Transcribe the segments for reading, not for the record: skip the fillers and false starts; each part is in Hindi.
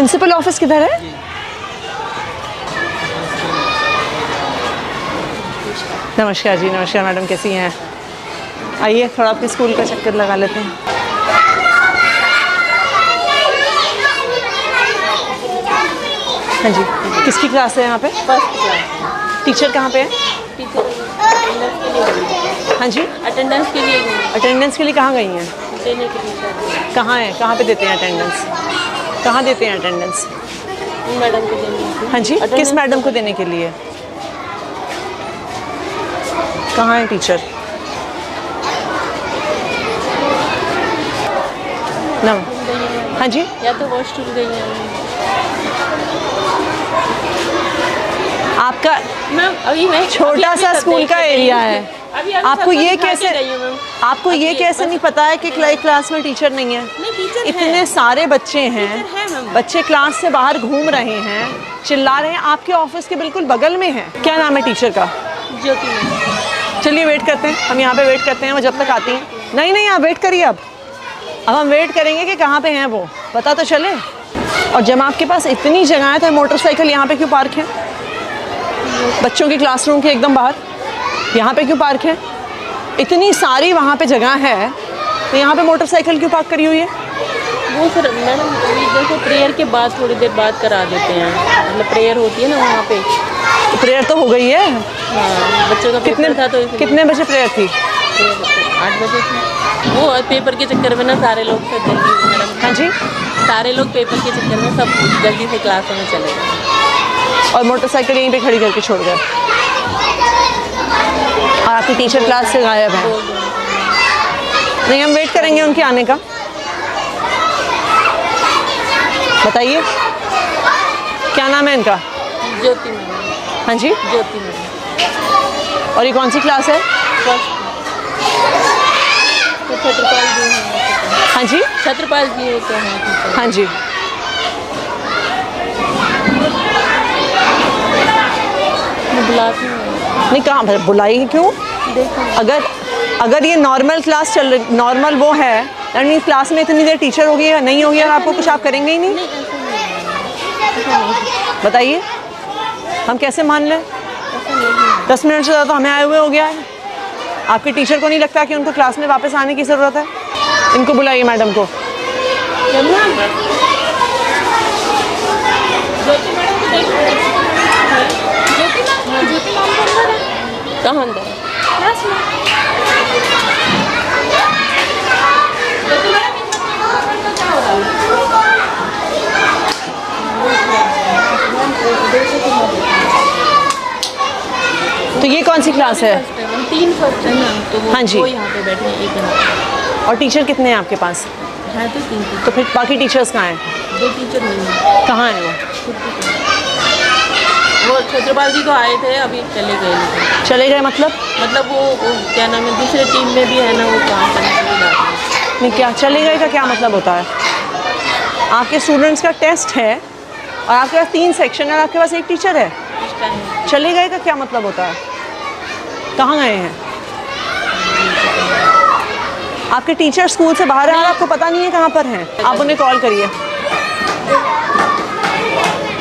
प्रिंसिपल ऑफिस किधर है? नमस्कार जी, नमस्कार मैडम, कैसी हैं? आइए थोड़ा अपने स्कूल का चक्कर लगा लेते हैं। हाँ जी, किसकी क्लास है यहाँ पे? First class. टीचर कहाँ पे है? टीचर हाँ जी, अटेंडेंस के लिए अटेंडेंस के लिए कहाँ गई हैं? देने के लिए कहाँ है, कहाँ पे देते हैं अटेंडेंस? कहाँ देते हैं अटेंडेंस? मैडम को देने। हाँ जी, किस मैडम को देने के लिए? कहाँ है टीचर? ना, हाँ जी, या तो वॉशरूम गई है आपका मैम। अभी मैं छोटा सा स्कूल का एरिया है। अभी आपको ये कैसे, मैम? आपको ये कैसे नहीं पता है कि क्लास में टीचर नहीं है? नहीं, टीचर इतने है। सारे बच्चे हैं, टीचर है मैम। बच्चे क्लास से बाहर घूम रहे हैं, चिल्ला रहे हैं, आपके ऑफिस के बिल्कुल बगल में है। क्या नाम है टीचर का? ज्योति मैम। चलिए वेट करते हैं, हम यहाँ पे वेट करते हैं, वो जब तक आती हैं। नहीं नहीं, आप वेट करिए। अब हम वेट करेंगे कि कहाँ पे हैं वो, पता तो चले। और जब आपके पास इतनी जगह है तो मोटरसाइकिल यहाँ पे क्यों पार्क है? बच्चों की क्लासरूम के एकदम बाहर यहाँ पे क्यों पार्क है? इतनी सारी वहाँ पे जगह है तो यहाँ पे मोटरसाइकिल क्यों पार्क करी हुई है? वो सर मैडम जैसे प्रेयर के बाद थोड़ी देर बाद करा देते हैं, मतलब प्रेयर होती है ना वहाँ पे। प्रेयर तो हो गई है। हाँ, बच्चों का कितने पेपर था तो इसलिए। कितने बजे प्रेयर थी? 8 बजे थी। वो पेपर के चक्कर में ना सारे लोग फिर जल्दी मैडम। हाँ जी, सारे लोग पेपर के चक्कर में सब जल्दी से क्लासों में चले गए और मोटरसाइकिल यहीं पे खड़ी करके छोड़ गए। और आपकी टीचर क्लास से गायब है। नहीं, हम वेट करेंगे उनके आने का। बताइए क्या नाम है इनका? ज्योति मैम। हाँ जी, ज्योति मैम। और ये कौन सी क्लास है? फर्स्ट। तो छत्रपाल जी हैं। हाँ जी, छत्रपाल जी होते हैं टीचर। हाँ जी। मैं बुलाती हूँ। नहीं, कहाँ बुलाई क्यों? देखो अगर ये नॉर्मल क्लास चल रही, नॉर्मल वो है, यानी क्लास में इतनी देर टीचर होगी या नहीं होगी और आपको कुछ आप करेंगे ही नहीं? बताइए हम कैसे मान लें? 10 मिनट से ज़्यादा तो हमें आए हुए हो गया है। आपके टीचर को नहीं लगता कि उनको क्लास में वापस आने की ज़रूरत है? इनको बुलाइए, मैडम को। कहाँ अंदर? तो ये कौन सी क्लास है? 3 फर्स्ट है ना, तो वो हाँ जी। वो यहाँ पे बैठे हैं, एक यहाँ और टीचर कितने हैं आपके पास? है तो 3 टीचर। तो फिर बाकी टीचर्स कहाँ हैं? 2 टीचर नहीं है। कहाँ हैं वो? वो छत्रपाल जी तो आए थे, अभी चले गए। लेकिन चले गए मतलब? मतलब वो क्या नाम है, दूसरे टीम में भी है ना, वो काम करने के लिए जाते हैं। नहीं, क्या चले गए का क्या मतलब होता है? आपके स्टूडेंट्स का टेस्ट है और आपके पास 3 सेक्शन है और आपके पास एक टीचर है। इस टाइम चले गए का क्या मतलब होता है? कहाँ गए हैं? आपके टीचर स्कूल से बाहर हैं और आपको पता नहीं है कहाँ पर हैं? आप उन्हें कॉल करिए।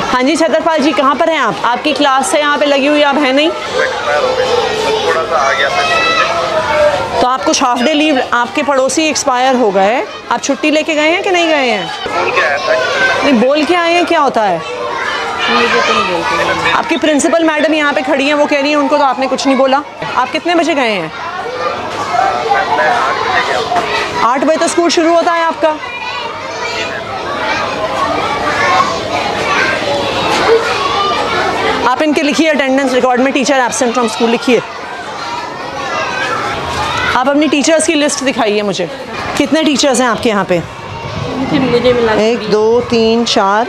हाँ जी छत्रपाल जी, कहाँ पर हैं आप? आपकी क्लास से यहाँ पे लगी हुई, आप हैं नहीं? थोड़ा सा आ गया था। तो आपको हाफ डे लीव, आपके पड़ोसी एक्सपायर हो गए, आप छुट्टी लेके गए हैं कि नहीं गए हैं? बोल के आया था। नहीं, बोल के आए हैं, क्या होता है? मुझे तो नहीं बोलते। आपकी प्रिंसिपल मैडम यहाँ पे खड़ी हैं, वो कह रही हैं उनको तो आपने कुछ नहीं बोला। आप कितने बजे गए हैं? मैं 8 बजे गया। 8 बजे तो स्कूल शुरू होता है आपका। आप इनके लिखिए अटेंडेंस रिकॉर्ड में टीचर एब्सेंट फ्रॉम स्कूल लिखिए। आप अपनी टीचर्स की लिस्ट दिखाइए मुझे। कितने टीचर्स हैं आपके यहाँ पे? मुझे मिला 1 2 3 4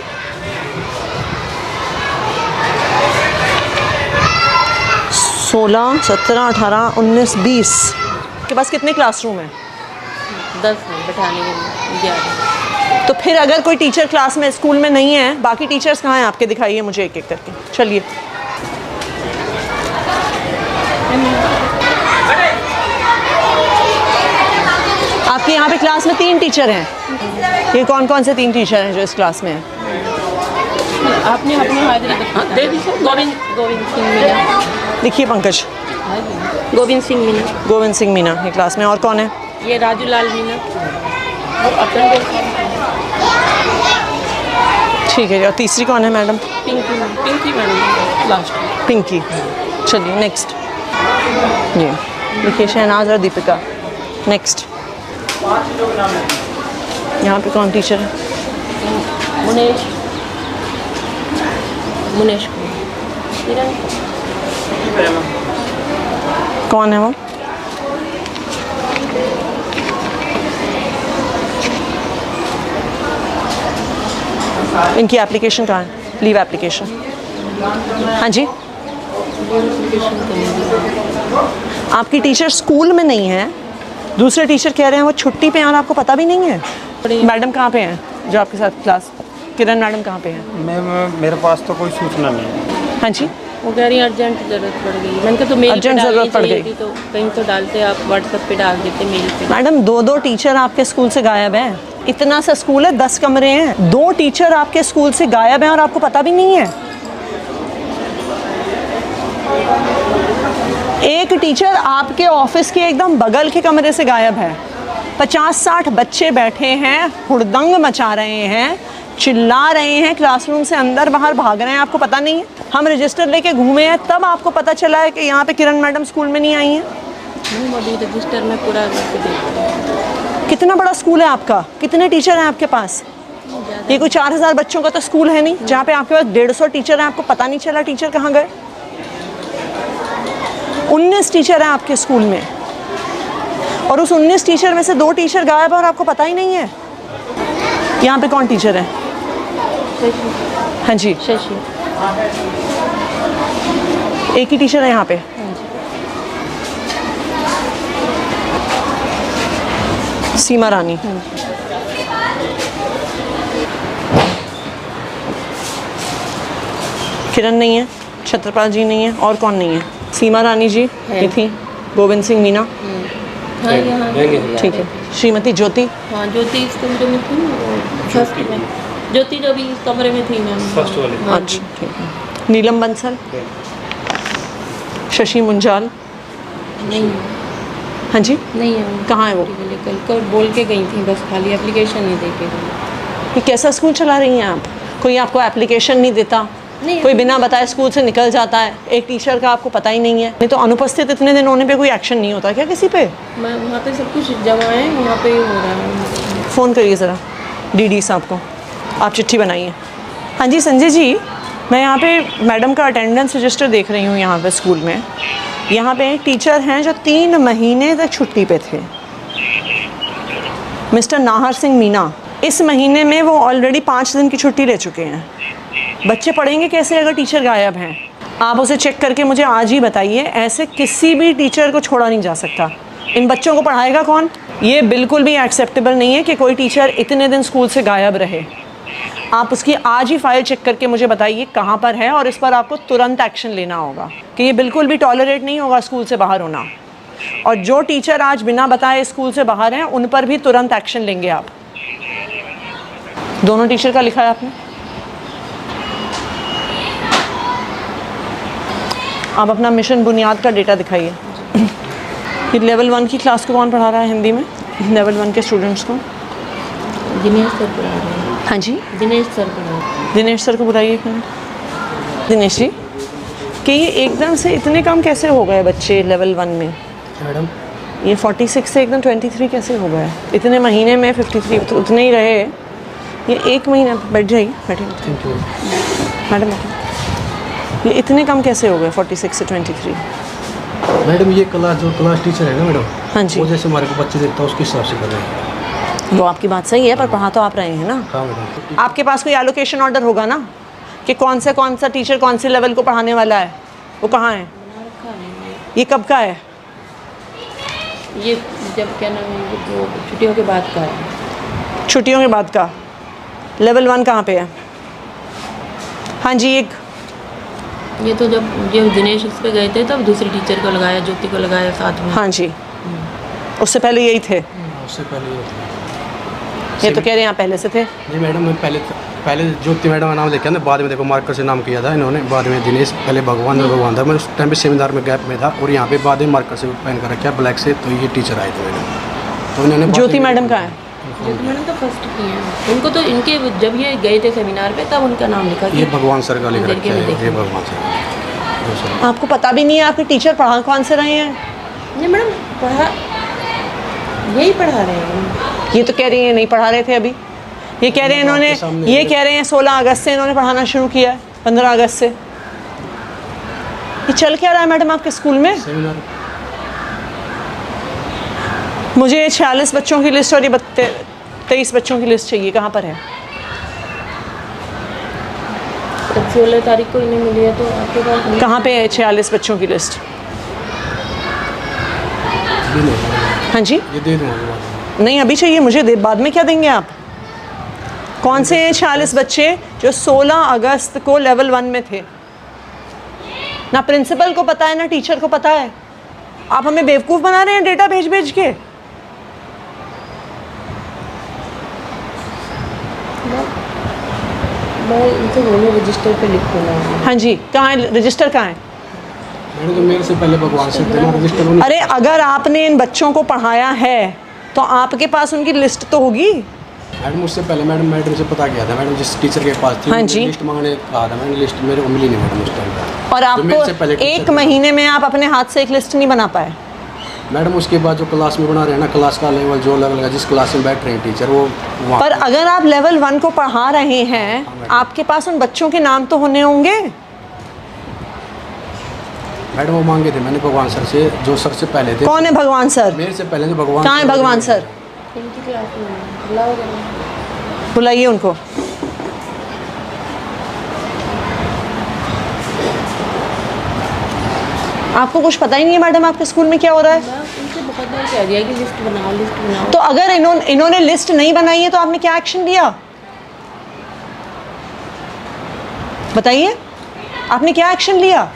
16 17 18 19 20। के पास कितने क्लासरूम हैं? 10 है बैठाने के लिए, 11। तो फिर अगर कोई टीचर क्लास में स्कूल में नहीं है, बाकी टीचर्स कहाँ हैं आपके? दिखाइए मुझे एक एक करके। चलिए आपके यहाँ पे क्लास में 3 टीचर हैं। ये कौन कौन से 3 टीचर हैं जो इस क्लास में हैं? आपने अपनी हाजिरी दे दी सर। गोविंद सिंह मीना। लिखिए पंकज। गोविंद सिंह मीना। गोविंद सिंह मीना ये क्लास में। और कौन है? ये राजू लाल मीना। और अपन ठीक है। और तीसरी कौन है madam? Pinky madam last. Pinky. चलिए नेक्स्ट। जी लिखिए शहनाज और दीपिका। नेक्स्ट। यहाँ पे कौन टीचर है? मुनेश कौन है वो? इनकी एप्लीकेशन कहाँ है? Leave application. हाँ जी। आपकी टीचर स्कूल में नहीं है, दूसरे टीचर कह रहे हैं वो छुट्टी पे हैं और आपको पता भी नहीं है। मैडम कहाँ पे हैं जो आपके साथ क्लास? किरण मैडम कहाँ पे हैं? मैम मेरे पास तो कोई सूचना नहीं है। हाँ जी। वो कह रही अर्जेंट ज़रूरत पड़ गई। मैंने कहा तो मेल पे अर्जेंट डालनी ज़रूरत पड़ चाहिए गई। थी, तो कहीं तो डालते आप व्हाट्सएप पे डाल देते मेल पे। मैडम दो टीचर आपके स्कूल से गायब हैं। इतना सा स्कूल है, 10 कमरे हैं, 2 टीचर आपके स्कूल से गायब हैं और आपको पता भी नहीं है। एक टीचर आपके ऑफिस के एकदम बगल के कमरे से गायब है। 50-60 बच्चे बैठे हैं, हुड़दंग मचा रहे हैं, चिल्ला रहे हैं, क्लासरूम से अंदर बाहर भाग रहे हैं, आपको पता नहीं है। हम रजिस्टर लेके घूमे हैं, तब आपको पता चला है कि यहाँ पे किरण मैडम स्कूल में नहीं आई हैं। अभी रजिस्टर में पूरा करके देखते। कितना बड़ा स्कूल है आपका? कितने टीचर हैं आपके पास? ये कोई 4000 बच्चों का तो स्कूल है नहीं जहाँ पे आपके पास 150 टीचर हैं, आपको पता नहीं चला टीचर कहाँ गए। 19 टीचर हैं आपके स्कूल में और उस 19 टीचर में से 2 टीचर गायब है और आपको पता ही नहीं है। यहाँ पे कौन टीचर है? हाँ जी। शशि। एक ही टीचर है यहाँ पे। सीमा रानी। किरण नहीं है, छत्रपाल जी नहीं है, और कौन नहीं है? सीमा रानी जी ये थी, गोविंद सिंह मीना। हाँ यहाँ ठीक है। श्रीमती ज्योति। हाँ ज्योति इस कमरे में थी ना, फर्स्ट में। ज्योति जो भी इस कमरे में थी मैम, फर्स्ट वाले। हाँ जी। अच्छा ठीक है। नीलम बंसल। शशि मुंजाल। नहीं हाँ जी। नहीं है। कहाँ है वो? कल बोल के गई थी, बस खाली एप्लीकेशन नहीं दे के गई। ये कैसा स्कूल चला रही हैं आप? कोई आपको एप्लीकेशन नहीं देता, नहीं, कोई बिना बताए स्कूल से निकल जाता है, एक टीचर का आपको पता ही नहीं है। नहीं तो अनुपस्थित इतने दिन होने पे कोई एक्शन नहीं होता क्या किसी पे? मैं वहाँ पे सब कुछ जमा है, वहाँ पे ही हो रहा है। फ़ोन करिए ज़रा डीडी साहब को, आप चिट्ठी बनाइए। हाँ जी संजय जी, मैं यहाँ पे मैडम का अटेंडेंस रजिस्टर देख रही हूँ यहाँ पे स्कूल में। यहाँ पे एक टीचर हैं जो 3 महीने तक छुट्टी पे थे, मिस्टर नाहर सिंह मीना। इस महीने में वो ऑलरेडी 5 दिन की छुट्टी ले चुके हैं। बच्चे पढ़ेंगे कैसे अगर टीचर गायब हैं? आप उसे चेक करके मुझे आज ही बताइए। ऐसे किसी भी टीचर को छोड़ा नहीं जा सकता। इन बच्चों को पढ़ाएगा कौन? ये बिल्कुल भी एक्सेप्टेबल नहीं है कि कोई टीचर इतने दिन स्कूल से गायब रहे। आप उसकी आज ही फाइल चेक करके मुझे बताइए कहाँ पर है, और इस पर आपको तुरंत एक्शन लेना होगा कि ये बिल्कुल भी टॉलरेट नहीं होगा स्कूल से बाहर होना। और जो टीचर आज बिना बताए स्कूल से बाहर हैं उन पर भी तुरंत एक्शन लेंगे आप। दोनों टीचर का लिखा है आपने? आप अपना मिशन बुनियाद का डेटा दिखाइए। ये लेवल 1 की क्लास को कौन पढ़ा रहा है हिंदी में? लेवल 1 के स्टूडेंट्स को दिनेश सर पढ़ा रहे हैं। हाँ जी दिनेश सर पढ़ा रहे हैं। दिनेश सर को बुलाइए। दिनेश जी कि ये एकदम से इतने कम कैसे हो गए बच्चे लेवल 1 में? मैडम ये 46 से एकदम 23 कैसे हो गए? इतने महीने में 53 तो उतने ही रहे। ये 1 महीना बैठ जाइए, बैठिए थैंक यू मैडम बैठिए। ये इतने कम कैसे हो गए 46 से 23? मैडम। ये क्लास टीचर है ना मैडम, हाँ जी। वो जैसे हमारे को बच्चे देखता है उसके हिसाब से कर रहे हैं। वो आपकी बात सही है, पर पढ़ा तो आप रहे हैं ना। हाँ मैडम। आपके पास कोई एलोकेशन ऑर्डर होगा ना कि कौन सा टीचर कौन से लेवल को पढ़ाने वाला है? वो कहाँ है? ये कब का है? ये जब क्या नाम है, वो छुट्टियों के बाद का है। छुट्टियों के बाद का। लेवल 1 कहाँ पे है? हाँ जी। एक ये तो जब दिनेश उस पे गए थे तब दूसरी टीचर को लगाया, ज्योति को लगाया साथ में। हाँ जी, उससे पहले यही थे। उससे पहले ये तो कह रहे हैं यहाँ पहले से थे। जी मैडम, मैं पहले पहले ज्योति मैडम का नाम लिखा था, बाद में देखो मार्कर से नाम किया था इन्होंने, बाद में दिनेश, पहले भगवान और भगवान था। मैं उस टाइम पे सेमिनार में गैप में था और यहाँ पे बाद में मार्कर से पेन कर रखा ब्लैक से, तो ये टीचर आए थे मैडम, तो इन्होंने ज्योति मैडम कहाँ है? ज्योति मैडम तो फर्स्ट की हैं। उनको तो इनके जब ये गए थे सेमिनार पे तब उनका नाम लिखा ये भगवान सर का लिख इधर रखा के में है, ये भगवान सर। आपको पता भी नहीं है आपके टीचर पढ़ा कौन से रहे हैं? नहीं मैडम पढ़ा, यही पढ़ा रहे हैं। ये तो कह रही है नहीं पढ़ा रहे थे अभी। ये कह रहे हैं इन्होंने, ये कह रहे हैं 16 अगस्त से इन्होंने पढ़ाना शुरू किया है, 15 अगस्त से। ये चल क्या रहा है मैडम आपके स्कूल में? सेमिनार मुझे 46 बच्चों की लिस्ट और ये 23 बच्चों की लिस्ट चाहिए, कहाँ पर है? 16 तारीख को इन्हें मिली है तो आपके पास नहीं? कहाँ पे है 46 बच्चों की लिस्ट? हाँ जी, ये दे दूँगा। नहीं अभी चाहिए मुझे, बाद में क्या देंगे आप? कौन से 46 बच्चे जो 16 अगस्त को लेवल 1 में थे? ना प्रिंसिपल को पता है ना टीचर को पता है। आप हमें बेवकूफ़ बना रहे हैं डेटा भेज भेज के। मैं इनसे बोलूँ रजिस्टर पे लिख दूँगा। हाँ जी, कहाँ है रजिस्टर, कहाँ है? मैंने तो मेरे से पहले भगवान सर थे ना, रजिस्टर में। अरे अगर आपने इन बच्चों को पढ़ाया है तो आपके पास उनकी लिस्ट तो होगी। मैडम उससे पहले मैडम से पता किया था, मैडम जिस टीचर के पास थी हाँ जी। लिस्ट मांगने कहा था मैंने, लिस्ट मेरे को मिली नहीं मैडम उस टाइम पर। और आपको एक महीने में आप अपने हाथ से एक लिस्ट नहीं बना पाए? मैडम उसके बाद जो क्लास में बना रहे हैं ना, क्लास का लेवल जो लेवल का जिस क्लास में बैठ रहे हैं टीचर वो वहाँ। पर अगर आप लेवल 1 को पढ़ा रहे हैं आपके पास उन बच्चों के नाम तो होने होंगे। मैडम वो मांगे थे मैंने भगवान सर से, जो सर से पहले थे। कौन है भगवान सर? मेरे से पहले जो भगवान। कहाँ है भगवान सर? इनकी क्लास में बुलाओ जरा। बुलाइए उनको। आपको कुछ पता ही नहीं है मैडम आपके स्कूल में क्या हो रहा है? मैं उनसे बहुत बार कह दिया कि लिस्ट बनाओ, लिस्ट बनाओ। तो अगर इन्होंने लिस्ट नहीं बनाई है तो आपने क्या एक्शन लिया? बताइए, आपने क्या एक्शन लिया?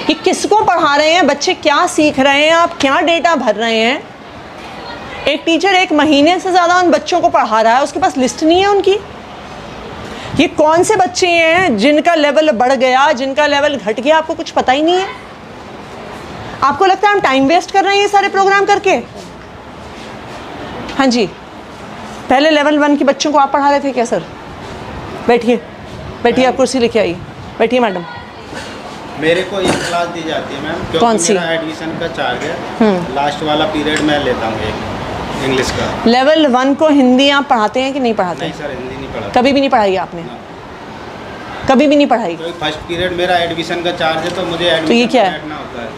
कि किसको पढ़ा रहे हैं, बच्चे क्या सीख रहे हैं, आप क्या डेटा भर रहे हैं? एक टीचर 1 महीने से ज़्यादा उन बच्चों को पढ़ा रहा है, उसके पास लिस्ट नहीं है उनकी। ये कौन से बच्चे हैं जिनका लेवल बढ़ गया, जिनका लेवल घट गया, आपको कुछ पता ही नहीं है? आपको लगता है हम टाइम वेस्ट कर रहे हैं ये सारे प्रोग्राम करके? हाँ जी, पहले लेवल 1 के बच्चों को आप पढ़ा रहे थे क्या सर? बैठिए बैठिए, आप कुर्सी लेके आइए, बैठिए मैडम। मेरे को एक क्लास दी जाती है मैम, क्योंकि कौन सी? मेरा एडमिशन का चार्ज है। लास्ट वाला पीरियड मैं लेता हूँ एक इंग्लिश का। लेवल 1 को हिंदी आप पढ़ाते हैं कि नहीं पढ़ाते? नहीं सर, हिंदी नहीं पढ़ा। कभी भी नहीं पढ़ाई आपने? कभी भी नहीं पढ़ाई? तो फर्स्ट पीरियड मेरा एडमिशन का चार्ज है, तो मुझे तो ये एडमिशन क्या है? बैठना होता है।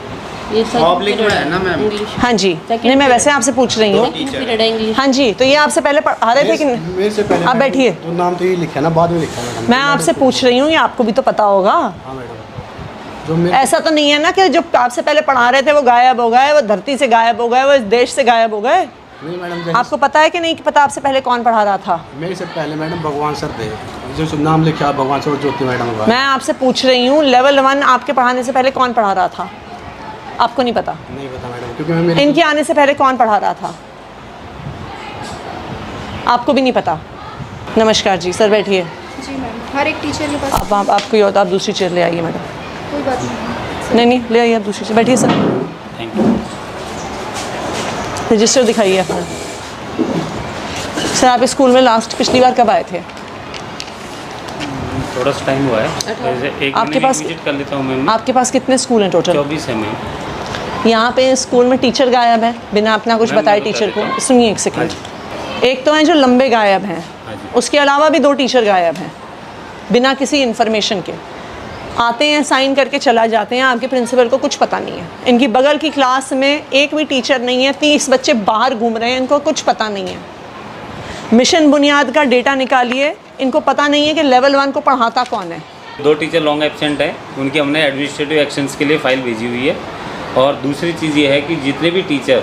ये पब्लिक में है ना मैम? इंग्लिश हाँ जी, नहीं मैं वैसे आपसे पूछ रही हूँ। पीरियड है इंग्लिश। हाँ जी, तो ये आपसे पहले पढ़ा रहे थे कि नहीं? मेरे से पहले आप बैठिए। तो नाम तो ये लिखा है ना, बाद में लिखा है मैडम। मैं आपसे पूछ रही हूँ, ये आपको भी तो पता होगा। हाँ मैडम, जो मेरे ऐसा तो नहीं है ना कि जो आपसे पहले पढ़ा रहे थे वो गायब हो गए, वो धरती से गायब हो गए, वो इस देश से गायब हो गए? नहीं मैडम, आपको पता है कि नहीं पता आपसे पहले कौन पढ़ा रहा था? मेरे से पहले मैडम भगवान सर थे, जो नाम लिखा भगवान सर और ज्योति मैडम का। मैं आपसे पूछ रही हूँ लेवल 1 आपके पढ़ाने से पहले कौन पढ़ा रहा था? आपको नहीं पता? नहीं पता मैडम, क्योंकि मैं मेरे इनके आने से पहले कौन पढ़ा रहा था? आपको भी नहीं पता? नमस्कार जी, सर बैठिए। जी मैम, हर एक टीचर के पास आप कोई और, आप दूसरी चेयर ले आइए मैडम। कोई बात नहीं। नहीं ले आइए आप दूसरी चेयर, बैठिए सर। Thank you. रजिस्टर दिखाइए अपना। सर आप इस स्कूल में लास्ट पिछली बार कब आए थे? थोड़ा सा टाइम हुआ है, वैसे एक आपके महीने पास- विजिट कर लेता हूँ मैम। आपके पास कितने स्कूल हैं टोटल? 24 है मैम। यहाँ पे स्कूल में टीचर गायब है बिना अपना कुछ मैम, बताए मैं बता टीचर देता को। हूँ। सुनिए एक सेकंड। एक तो हैं जो लंबे गायब हैं, हाँ जी। उसके अलावा भी 2 टीचर गायब हैं बिना किसी इन्फॉर्मेशन के। आते हैं, साइन करके चला जाते हैं, आपके प्रिंसिपल को कुछ पता नहीं है। इनकी बगल की क्लास में एक भी टीचर नहीं है, 30 बच्चे बाहर घूम रहे हैं, इनको कुछ पता नहीं है। मिशन बुनियाद का डेटा निकालिए, इनको पता नहीं है कि लेवल 1 को पढ़ाता कौन है। 2 टीचर लॉन्ग एब्सेंट हैं, उनकी हमने एडमिनिस्ट्रेटिव एक्शंस के लिए फ़ाइल भेजी हुई है। और दूसरी चीज़ ये है कि जितने भी टीचर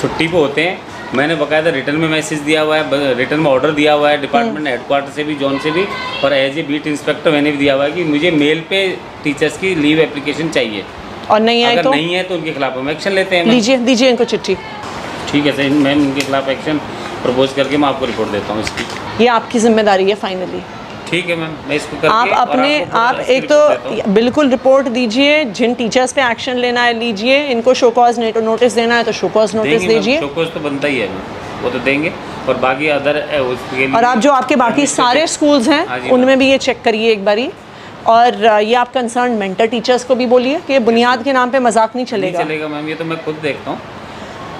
छुट्टी पे होते हैं, मैंने बाकायदा रिटर्न में मैसेज दिया हुआ है, रिटर्न में ऑर्डर दिया हुआ है डिपार्टमेंट हेडक्वार्टर से भी, जोन से भी, और एज ए बीट इंस्पेक्टर मैंने भी दिया हुआ है कि मुझे मेल पे टीचर्स की लीव एप्लीकेशन चाहिए। और नहीं आए अगर तो नहीं है तो उनके खिलाफ हम एक्शन लेते हैं मैम। दीजिए इनको चिट्ठी। ठीक है सर मैम, उनके खिलाफ एक्शन प्रपोज करके मैं आपको रिपोर्ट देता हूँ इसकी। ये आपकी जिम्मेदारी है फाइनली। ठीक है मैम, मैं इसको करके आप और अपने आपको आप इसकी एक रिपोर्ट देता हूँ। तो बिल्कुल रिपोर्ट दीजिए, जिन टीचर्स पे एक्शन लेना है लीजिए, इनको शो कॉज नोटिस देना है तो शो कॉज नोटिस देंगे मैम, दीजिए। शोकॉज तो बनता ही है मैम, वो तो देंगे। और बाकी अदर उसके लिए और आप जो आपके बाकी सारे स्कूल्स हाँ हैं जी उनमें भी ये चेक करिए एक बारी। और ये आप कंसर्न मेंटर टीचर्स को भी बोलिए कि ये बुनियाद के नाम पे मजाक नहीं नहीं चलेगा। चलेगा मैम, ये तो मैं खुद देखता हूँ।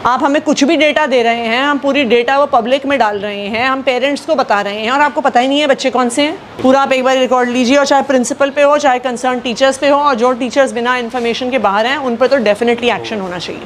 आप हमें कुछ भी डेटा दे रहे हैं, हम पूरी डेटा वो पब्लिक में डाल रहे हैं, हम पेरेंट्स को बता रहे हैं और आपको पता ही नहीं है बच्चे कौन से हैं। पूरा आप एक बार रिकॉर्ड लीजिए, और चाहे प्रिंसिपल पे हो चाहे कंसर्न टीचर्स पे हो, और जो टीचर्स बिना इन्फॉर्मेशन के बाहर हैं उन पर तो डेफिनेटली एक्शन होना चाहिए।